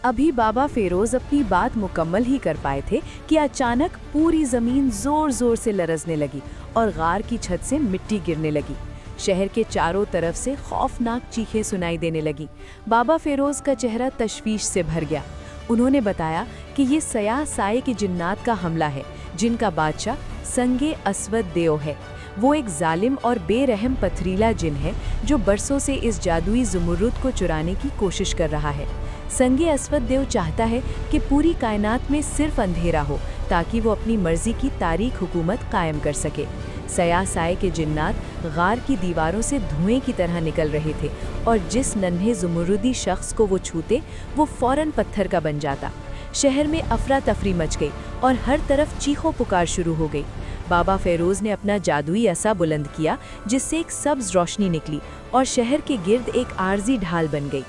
अभी बाबा फेरोज अपनी बात मुकम्मल ही कर पाए थे कि अचानक पूरी जमीन जोर जोर से लरजने लगी और गार की छत से मिट्टी गिरने लगी। शहर के चारों तरफ से खौफनाक चीखें सुनाई देने लगी। बाबा फेरोज का चेहरा तशवीश से भर गया। उन्होंने बताया कि ये सयाह साए के जिन्नात का हमला है, जिनका बादशाह संगे अस्वद देव है। वो एक जालिम और बेरहम पथरीला जिन है जो बरसों से इस जादुई ज़ुमुर्रुद को चुराने की कोशिश कर रहा है। संगे अस्वद देव चाहता है कि पूरी कायनात में सिर्फ अंधेरा हो ताकि वो अपनी मर्जी की तारीख हुकूमत कायम कर सके। सयाह साए के जिन्नात गार की दीवारों से धुएं की तरह निकल रहे थे और जिस नन्हे ज़ुमुर्रुदी शख्स को वो छूते वो फौरन पत्थर का बन जाता। शहर में अफरा तफरी मच गई और हर तरफ चीखों पुकार शुरू हो गई। बाबा फेरोज ने अपना जादुई असा बुलंद किया जिससे एक सब्ज रोशनी निकली और शहर के गिर्द एक आर्जी ढाल बन गई।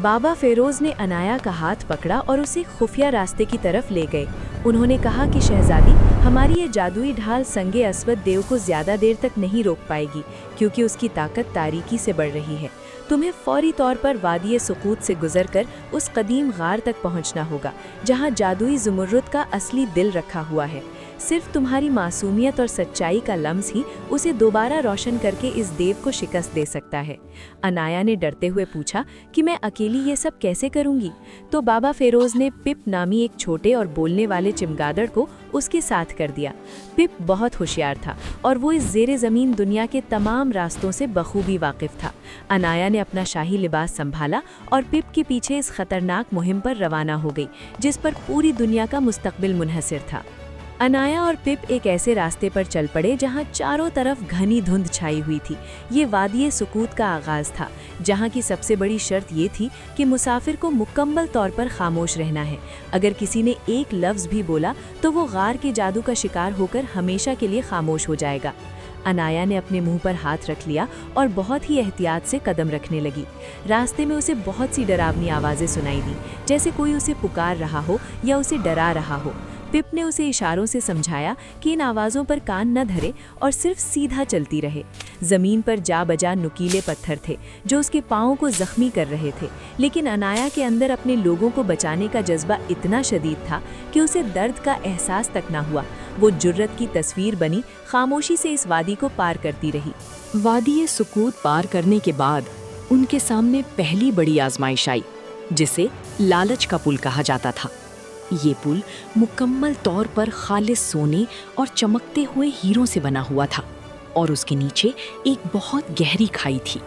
बाबा फेरोज ने अनाया का हाथ पकड़ा और उसे खुफिया रास्ते की तरफ ले गए। उन्होंने कहा कि शहजादी, हमारी ये जादुई ढाल संगे अस्वद देव को ज़्यादा देर तक नहीं रोक पाएगी क्योंकि उसकी ताकत तारीकी से बढ़ रही है। तुम्हें फौरी तौर पर वादिये सुकूत से गुजरकर उस कदीम गार तक पहुंचना होगा जहां जादुई ज़ुमुर्रुद का असली दिल रखा हुआ है। सिर्फ तुम्हारी मासूमियत और सच्चाई का लम्स ही उसे दोबारा रोशन करके इस देव को शिकस्त दे सकता है। अनाया ने डरते हुए पूछा कि मैं अकेली ये सब कैसे करूंगी? तो बाबा फेरोज ने पिप नामी एक छोटे और बोलने वाले चमगादड़ को उसके साथ कर दिया। पिप बहुत होशियार था और वो इस ज़ेरे ज़मीन दुनिया के तमाम रास्तों से बखूबी वाकिफ था। अनाया ने अपना शाही लिबास संभाला और पिप के पीछे इस खतरनाक मुहिम पर रवाना हो गई जिस पर पूरी दुनिया का मुस्तकबिल मुनहसर था। अनाया और पिप एक ऐसे रास्ते पर चल पड़े जहां चारों तरफ घनी धुंध छाई हुई थी। ये वादिये सुकूत का आगाज़ था, जहां की सबसे बड़ी शर्त ये थी कि मुसाफिर को मुकम्मल तौर पर खामोश रहना है। अगर किसी ने एक लफ्ज़ भी बोला तो वो गार के जादू का शिकार होकर हमेशा के लिए खामोश हो जाएगा। अनाया ने अपने मुंह पर हाथ रख लिया और बहुत ही एहतियात से कदम रखने लगी। रास्ते में उसे बहुत सी डरावनी आवाज़ें सुनाई दी, जैसे कोई उसे पुकार रहा हो या उसे डरा रहा हो। पिप ने उसे इशारों से समझाया कि इन आवाज़ों पर कान न धरे और सिर्फ सीधा चलती रहे। ज़मीन पर जा बजा नुकीले पत्थर थे जो उसके पाँव को ज़ख्मी कर रहे थे, लेकिन अनाया के अंदर अपने लोगों को बचाने का जज्बा इतना शदीद था कि उसे दर्द का एहसास तक न हुआ। वो जुर्रत की तस्वीर बनी खामोशी से इस वादी को पार करती रही। वादी सुकूत पार करने के बाद उनके सामने पहली बड़ी आजमाइश आई, जिसे लालच का पुल कहा जाता था। ये पुल मुकम्मल तौर पर खालिस सोने और चमकते हुए हीरों से बना हुआ था और उसके नीचे एक बहुत गहरी खाई थी।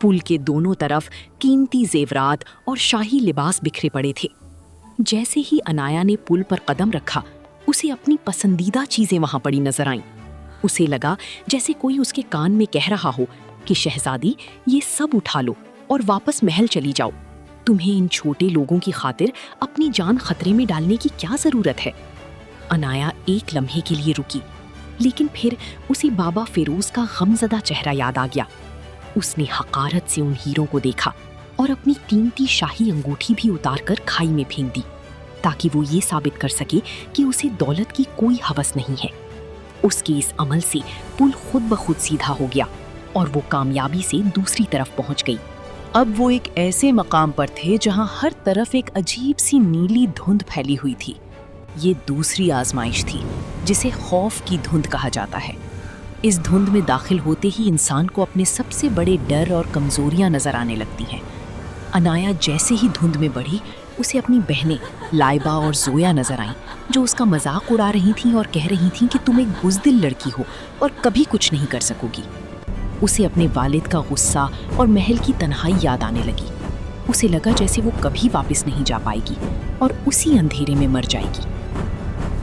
पुल के दोनों तरफ कीमती जेवरात और शाही लिबास बिखरे पड़े थे। जैसे ही अनाया ने पुल पर कदम रखा, उसे अपनी पसंदीदा चीजें वहां पड़ी नजर आईं। उसे लगा जैसे कोई उसके कान में कह रहा हो कि शहजादी, ये सब उठा लो और वापस महल चली जाओ। तुम्हें इन छोटे लोगों की खातिर अपनी जान खतरे में डालने की क्या जरूरत है? अनाया एक लम्हे के लिए रुकी, लेकिन फिर उसे बाबा फेरोज का गमज़दा चेहरा याद आ गया। उसने हकारत से उन हीरों को देखा और अपनी कीमती शाही अंगूठी भी उतारकर खाई में फेंक दी, ताकि वो ये साबित कर सके कि उसे दौलत की कोई हवस नहीं है। उसके इस अमल से पुल खुद ब खुद सीधा हो गया और वो कामयाबी से दूसरी तरफ पहुंच गई। अब वो एक ऐसे मकाम पर थे जहां हर तरफ एक अजीब सी नीली धुंध फैली हुई थी। ये दूसरी आजमाइश थी जिसे खौफ की धुंध कहा जाता है। इस धुंध में दाखिल होते ही इंसान को अपने सबसे बड़े डर और कमजोरियां नजर आने लगती हैं। अनाया जैसे ही धुंध में बढ़ी, उसे अपनी बहनें लाइबा और जोया नजर आईं, जो उसका मजाक उड़ा रही थीं और कह रही थीं कि तुम एक बुज़दिल लड़की हो और कभी कुछ नहीं कर सकोगी। उसे अपने वालिद का गुस्सा और महल की तन्हाई याद आने लगी। उसे लगा जैसे वो कभी वापस नहीं जा पाएगी और उसी अंधेरे में मर जाएगी।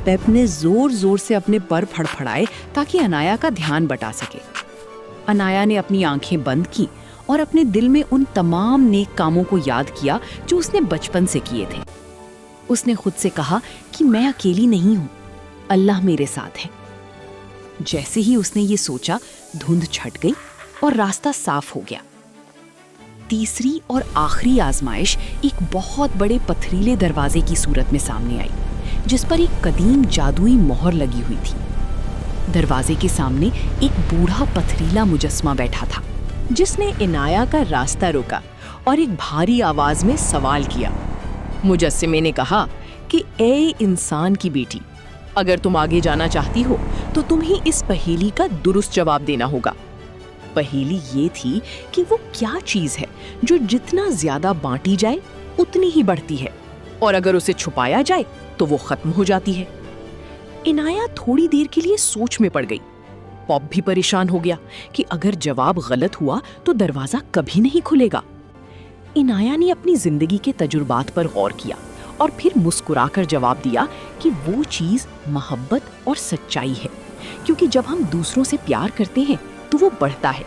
पेप ने जोर जोर से अपने पर फड़फड़ाए ताकि अनाया का ध्यान बटा सके। अनाया ने अपनी आंखें बंद की और अपने दिल में उन तमाम नेक कामों को याद किया जो उसने बचपन से किए थे। उसने खुद से कहा कि मैं अकेली नहीं हूँ, अल्लाह मेरे साथ है। जैसे ही उसने ये सोचा, धुंध छट गई और रास्ता साफ हो गया। तीसरी और आखिरी आजमाइश एक बहुत बड़े पथरीले दरवाजे की सूरत में सामने आई, जिस पर एक कदीम जादुई मोहर लगी हुई थी। दरवाजे के सामने एक बूढ़ा पथरीला मुजस्मा बैठा था, जिसने इनाया का रास्ता रोका और एक भारी आवाज में सवाल किया, मुजस्सिमे ने कहा कि ए इंसान की बेटी, अगर तुम आगे जाना चाहती हो तो तुम्हें इस पहेली का दुरुस्त जवाब देना होगा। पहेली ये थी कि वो क्या चीज है जो जितना ज्यादा बांटी जाए उतनी ही बढ़ती है, और अगर उसे छुपाया जाए तो वो खत्म हो जाती है। इनाया थोड़ी देर के लिए सोच में पड़ गई। पॉप भी परेशान हो गया कि अगर जवाब गलत हुआ तो दरवाजा कभी नहीं खुलेगा। इनाया ने अपनी जिंदगी के तजुर्बात पर गौर किया और फिर मुस्कुराकर जवाब दिया कि वो चीज मोहब्बत और सच्चाई है, क्योंकि जब हम दूसरों से प्यार करते हैं तो वो बढ़ता है।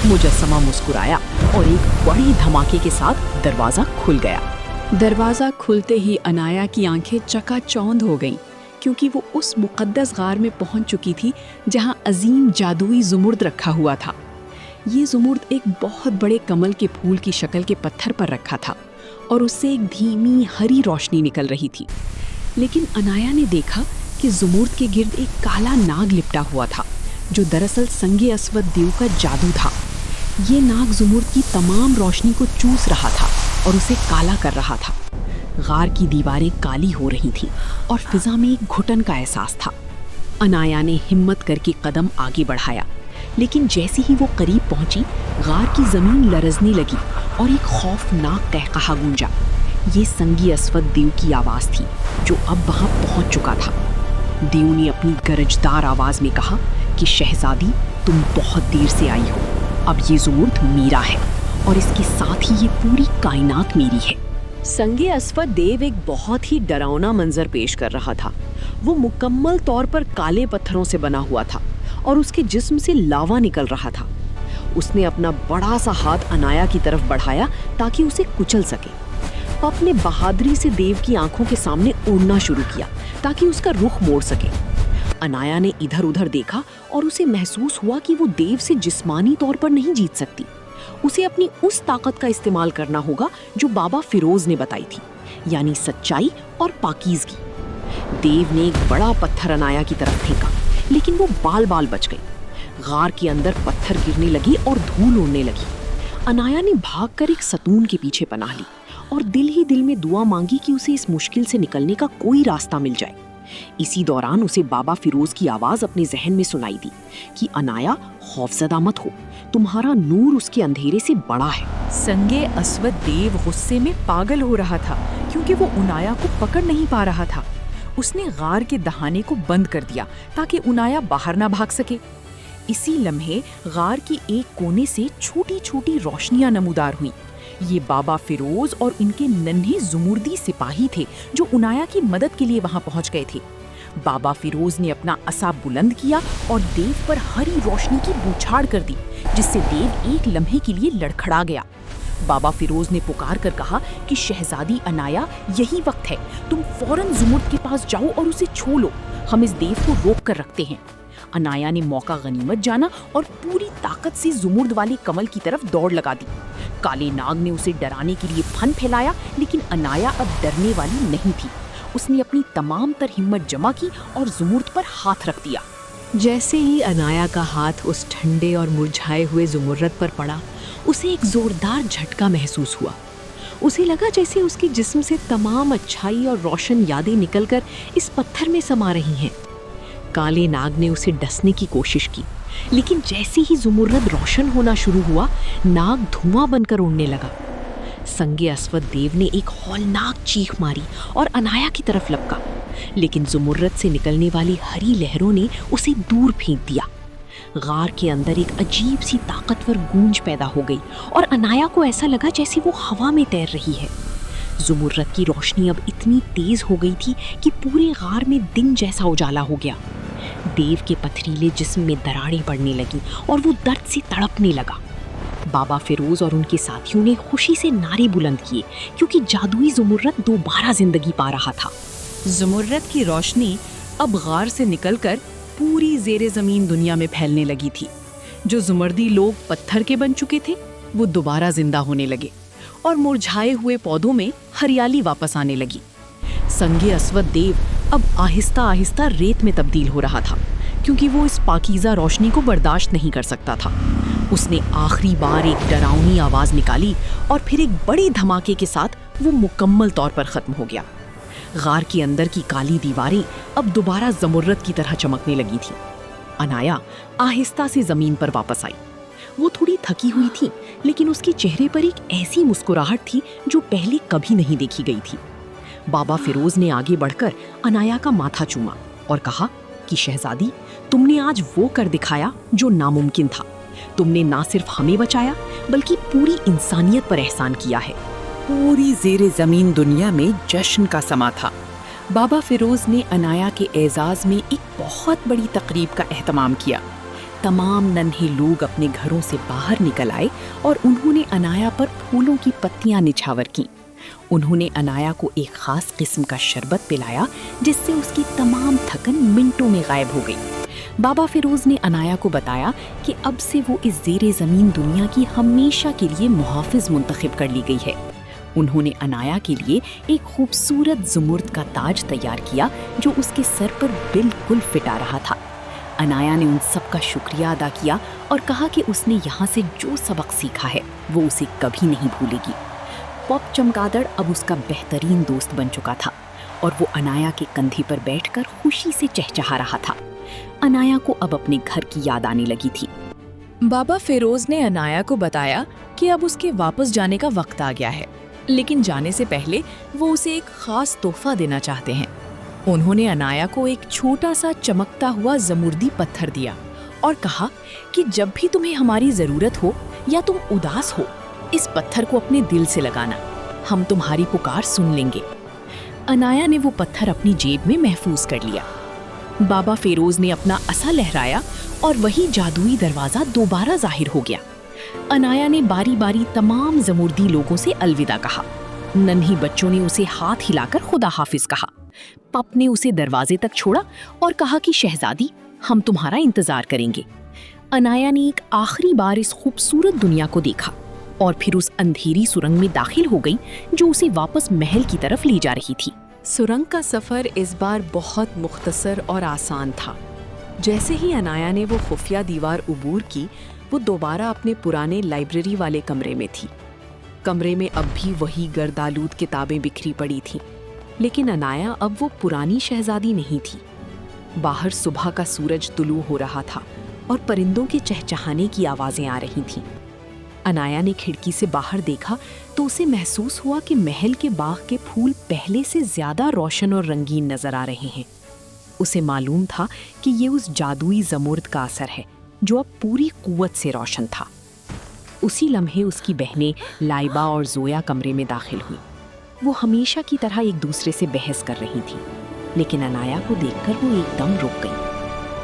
मुजस्समा मुस्कुराया और एक बड़ी धमाके के साथ दरवाजा खुल गया। दरवाज़ा खुलते ही अनाया की आंखें चकाचौंध हो गईं, क्योंकि वो उस मुक़द्दस गार में पहुंच चुकी थी जहां अजीम जादुई ज़ुमुर्द रखा हुआ था। ये ज़ुमुर्द एक बहुत बड़े कमल के फूल की शक्ल के पत्थर पर रखा था और उससे एक धीमी हरी रोशनी निकल रही थी। लेकिन अनाया ने देखा कि ज़ुमुर्द के गिर्द एक काला नाग लिपटा हुआ था, जो दरअसल संगे अस्वद देव का जादू था। ये नाग ज़ुमुर्द की तमाम रोशनी को चूस रहा था और उसे काला कर रहा था। गार की दीवारें काली हो रही थीं और फिजा में एक घुटन का एहसास था। अनाया ने हिम्मत करके कदम आगे बढ़ाया, लेकिन जैसे ही वो करीब पहुंची, गार की जमीन लरजने लगी और एक खौफनाक कहकहा गूंजा। ये संगी अस्वद देव की आवाज थी, जो अब वहां पहुंच चुका था। देव ने अपनी गरजदार आवाज में कहा कि शहजादी, तुम बहुत देर से आई हो। अब ये ज़ुमुर्द मेरा है और इसके साथ ही ये पूरी कायनात मेरी है। संगे अस्वद देव एक बहुत ही डरावना मंजर पेश कर रहा था। वो मुकम्मल तौर पर काले पत्थरों से बना हुआ था और उसके जिस्म से लावा निकल रहा था। उसने अपना बड़ा सा हाथ अनाया की तरफ बढ़ाया ताकि उसे कुचल सके। अपने बहादुरी से देव की आंखों के सामने उड़ना शुरू किया ताकि उसका रुख मोड़ सके। अनाया ने इधर उधर देखा और उसे महसूस हुआ कि वो देव से जिस्मानी तौर पर नहीं जीत सकती। उसे अपनी उस ताकत का इस्तेमाल करना होगा जो बाबा फिरोज ने बताई थी, यानी सच्चाई और पाकीज़गी। देव ने एक बड़ा पत्थर अनाया की तरफ फेंका, लेकिन वो बाल बाल बच गई। गार के अंदर पत्थर गिरने लगी और धूल उड़ने लगी। अनाया ने भागकर एक सतून के पीछे पनाह ली और दिल ही दिल में दुआ मांगी कि उसे इस मुश्किल से निकलने का कोई रास्ता मिल जाए। इसी दौरान उसे बाबा फिरोज की आवाज अपने जहन में सुनाई दी कि अनाया, खौफजदा मत हो, तुम्हारा नूर उसके अंधेरे से बड़ा है। संगे अस्वद देव गुस्से में पागल हो रहा था, क्योंकि वो उनाया को पकड़ नहीं पा रहा था। उसने गार के दहाने को बंद कर दिया ताकि उनाया बाहर ना भाग सके। इसी लम्हे गार की एक कोने से छोटी छोटी रोशनियां नमूदार हुईं। ये बाबा फिरोज और इनके नन्हे ज़ुमुर्दी सिपाही थे जो उनाया की मदद के लिए वहां पहुंच गए थे। बाबा फिरोज ने अपना असा बुलंद किया और देव पर हरी रोशनी की बौछार कर दी, जिससे देव एक लम्हे के लिए लड़खड़ा गया। बाबा फिरोज ने पुकार कर कहा कि शहजादी अनाया, यही वक्त है, तुम फौरन ज़ुमुर्द के पास जाओ और उसे छू लो। हम इस देव को रोक कर रखते हैं। अनाया ने मौका गनीमत जाना और पूरी ताकत से ज़ुमुर्द वाले कमल की तरफ दौड़ लगा दी। काले नाग ने उसे डराने के लिए फन फैलाया, लेकिन अनाया अब डरने वाली नहीं थी। उसने अपनी तमाम तर हिम्मत जमा की और ज़ुमुर्द पर हाथ रख दिया। जैसे ही अनाया का हाथ उस ठंडे और मुरझाए हुए ज़ुमुर्रद पर पड़ा, उसे एक ज़ोरदार झटका महसूस हुआ। उसे लगा जैसे उसके जिस्म से तमाम अच्छाई और रोशन यादें निकलकर इस पत्थर में समा रही हैं। काले नाग ने उसे डसने की कोशिश की, लेकिन जैसे ही ज़ुमुर्रद रोशन होना शुरू हुआ, नाग धुआं बनकर उड़ने लगा। संगे अस्वद देव ने एक हौलनाक चीख मारी और अनाया की तरफ लपका, लेकिन ज़ुमुर्रद से निकलने वाली हरी लहरों ने उसे दूर फेंक दिया। गार के अंदर एक अजीब सी ताकतवर गूंज पैदा हो गई और अनाया को ऐसा लगा जैसे वो हवा में तैर रही है। ज़ुमुर्रद की रोशनी अब इतनी तेज हो गई थी कि पूरे गार में दिन जैसा उजाला हो गया। देव के पथरीले जिस्म में दरारें पड़ने लगी और वो दर्द से तड़पने लगा। बाबा फिरोज और उनके साथियों ने खुशी से नारे बुलंद किए, क्योंकि जादुई ज़ुमुर्रद दोबारा जिंदगी पा रहा था। ज़ुमुर्रद की रोशनी अब गार से निकलकर पूरी ज़ेरे ज़मीन दुनिया में फैलने लगी थी। जो ज़ुमर्दी लोग पत्थर के बन चुके थे, वो दोबारा जिंदा होने लगे और मुरझाए हुए पौधों में हरियाली वापस आने लगी। संगे अस्वद देव अब आहिस्ता आहिस्ता रेत में तब्दील हो रहा था, क्योंकि वो इस पाकीज़ा रोशनी को बर्दाश्त नहीं कर सकता था। उसने आखिरी बार एक डरावनी आवाज़ निकाली और फिर एक बड़ी धमाके के साथ وہ مکمل طور پر ختم ہو گیا۔ غار کے اندر کی کالی دیواریں اب دوبارہ زمرد کی طرح چمکنے لگی تھیں۔ انایا آہستہ سے زمین پر واپس آئی۔ وہ تھوڑی تھکی ہوئی تھی، لیکن اس کے چہرے پر ایک ایسی مسکراہٹ تھی جو پہلے کبھی نہیں دیکھی گئی تھی۔ بابا فیروز نے آگے بڑھ کر انایا کا ماتھا چوما اور کہا کہ شہزادی، تم نے آج وہ کر دکھایا جو ناممکن تھا۔ تم نے نہ صرف ہمیں بچایا بلکہ پوری انسانیت پر احسان کیا ہے۔ پوری زیر زمین دنیا میں جشن کا سما تھا۔ بابا فیروز نے انایا کے اعزاز میں ایک بہت بڑی تقریب کا اہتمام کیا۔ تمام ننھے لوگ اپنے گھروں سے باہر نکل آئے اور انہوں نے انایا پر پھولوں کی پتیاں نچھاور کیں۔ انہوں نے انایا کو ایک خاص قسم کا شربت پلایا جس سے اس کی تمام تھکن منٹوں میں غائب ہو گئی۔ بابا فیروز نے انایا کو بتایا کہ اب سے وہ اس زیر زمین دنیا کی ہمیشہ کے لیے محافظ منتخب کر لی گئی ہے۔ انہوں نے انایا کے لیے ایک خوبصورت زمرد کا تاج تیار کیا جو اس کے سر پر بالکل فٹ آ رہا تھا۔ انایا نے ان سب کا شکریہ ادا کیا اور کہا کہ اس نے یہاں سے جو سبق سیکھا ہے وہ اسے کبھی نہیں بھولے گی۔ پاپ چمگادڑ اب اس کا بہترین دوست بن چکا تھا اور وہ انایا کے کندھے پر بیٹھ کر خوشی سے چہچہا رہا تھا۔ انایا کو اب اپنے گھر کی یاد آنے لگی تھی۔ بابا فیروز نے انایا کو بتایا کہ اب اس کے واپس جانے کا وقت آ گیا ہے، لیکن جانے سے پہلے وہ اسے ایک خاص تحفہ دینا چاہتے ہیں۔ انہوں نے انایا کو ایک چھوٹا سا چمکتا ہوا زمردی پتھر دیا اور کہا کہ جب بھی تمہیں ہماری ضرورت ہو یا تم اداس ہو، اس پتھر کو اپنے دل سے لگانا، ہم تمہاری پکار سن لیں گے۔ انایا نے وہ پتھر اپنی جیب میں محفوظ کر لیا۔ بابا فیروز نے اپنا عصا لہرایا اور وہی جادوئی دروازہ دوبارہ ظاہر ہو گیا۔ انایا نے باری باری تمام زمردی لوگوں سے الوداع کہا۔ ننھی بچوں نے اسے ہاتھ ہلا کر خدا حافظ کہا۔ پپ نے اسے دروازے تک چھوڑا اور کہا کہ شہزادی، ہم تمہارا انتظار کریں گے۔ انایا نے ایک آخری بار اس خوبصورت دنیا کو دیکھا اور پھر اس اندھیری سرنگ میں داخل ہو گئی جو اسے واپس محل کی طرف لے جا رہی تھی۔ سرنگ کا سفر اس بار بہت مختصر اور آسان تھا۔ جیسے ہی انایا نے وہ خفیہ دیوار عبور کی، وہ دوبارہ اپنے پرانے لائبریری والے کمرے میں تھی۔ کمرے میں اب بھی وہی گردآلود کتابیں بکھری پڑی تھیں، لیکن انایا اب وہ پرانی شہزادی نہیں تھی۔ باہر صبح کا سورج طلوع ہو رہا تھا اور پرندوں کے چہچہانے کی آوازیں آ رہی تھیں۔ انایا نے کھڑکی سے باہر دیکھا تو اسے محسوس ہوا کہ محل کے باغ کے پھول پہلے سے زیادہ روشن اور رنگین نظر آ رہے ہیں۔ اسے معلوم تھا کہ یہ اس جادوئی زمرد کا اثر ہے جو اب پوری قوت سے روشن تھا۔ اسی لمحے اس کی بہنیں لائبہ اور زویا کمرے میں داخل ہوئی۔ وہ ہمیشہ کی طرح ایک دوسرے سے بحث کر رہی تھیں، لیکن انایا کو دیکھ کر وہ ایک دم رک گئی۔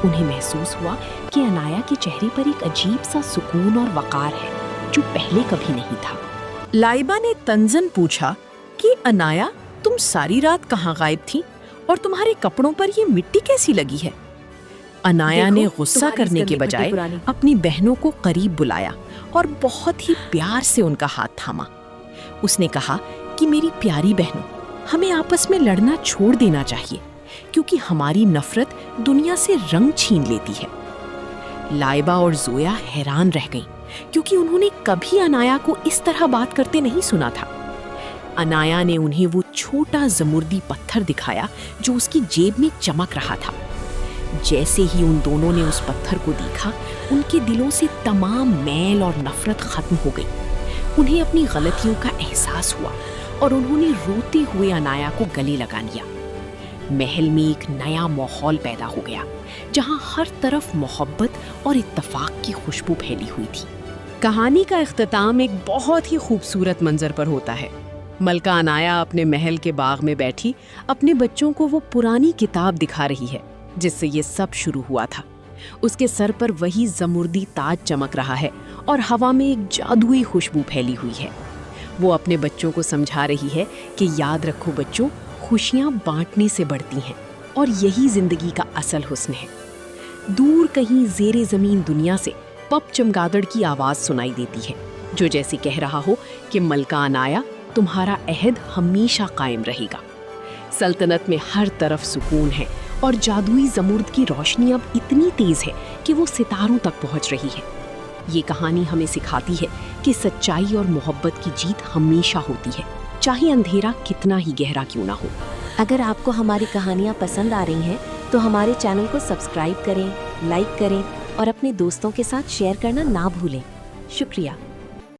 انہیں محسوس ہوا کہ انایا کے چہرے پر ایک عجیب سا سکون اور وقار ہے جو پہلے کبھی نہیں تھا۔ لائبہ نے تنزن پوچھا کہ انایا، تم ساری رات کہاں غائب تھی اور تمہارے کپڑوں پر یہ مٹی کیسی لگی ہے؟ انایا نے غصہ کرنے کے بجائے اپنی بہنوں کو قریب بلایا اور بہت ہی پیار سے ان کا ہاتھ تھاما۔ اس نے کہا کہ میری پیاری بہنوں، ہمیں آپس میں لڑنا چھوڑ دینا چاہیے کیونکہ ہماری نفرت دنیا سے رنگ چھین لیتی ہے۔ لائبہ اور زویا حیران رہ گئیں کیونکہ انہوں نے کبھی انایا کو اس طرح بات کرتے نہیں سنا تھا۔ انایا نے انہیں وہ چھوٹا زمردی پتھر دکھایا جو اس کی جیب میں چمک رہا تھا۔ جیسے ہی ان دونوں نے اس پتھر کو دیکھا، ان کے دلوں سے تمام میل اور نفرت ختم ہو گئی۔ انہیں اپنی غلطیوں کا احساس ہوا اور انہوں نے روتے ہوئے انایا کو گلے لگا لیا۔ محل میں ایک نیا ماحول پیدا ہو گیا جہاں ہر طرف محبت اور اتفاق کی خوشبو پھیلی ہوئی تھی۔ کہانی کا اختتام ایک بہت ہی خوبصورت منظر پر ہوتا ہے۔ ملکہ انایا اپنے محل کے باغ میں بیٹھی اپنے بچوں کو وہ پرانی کتاب دکھا رہی ہے جس سے یہ سب شروع ہوا تھا۔ اس کے سر پر وہی زمردی تاج چمک رہا ہے اور ہوا میں ایک جادوئی خوشبو پھیلی ہوئی ہے۔ وہ اپنے بچوں کو سمجھا رہی ہے کہ یاد رکھو بچوں، خوشیاں بانٹنے سے بڑھتی ہیں اور یہی زندگی کا اصل حسن ہے۔ دور کہیں زیر زمین دنیا سے پپ چمگادڑ کی آواز سنائی دیتی ہے جو جیسے کہہ رہا ہو کہ ملکہ انایا، تمہارا عہد ہمیشہ قائم رہے گا۔ سلطنت میں ہر طرف سکون ہے اور جادوئی زمرد کی روشنی اب اتنی تیز ہے کہ وہ ستاروں تک پہنچ رہی ہے۔ یہ کہانی ہمیں سکھاتی ہے کہ سچائی اور محبت کی جیت ہمیشہ ہوتی ہے چاہے اندھیرا کتنا ہی گہرا کیوں نہ ہو۔ اگر آپ کو ہماری کہانیاں پسند آ رہی ہیں تو ہمارے چینل کو سبسکرائب کریں، لائک کریں اور اپنے دوستوں کے ساتھ شیئر کرنا نہ بھولیں۔ شکریہ۔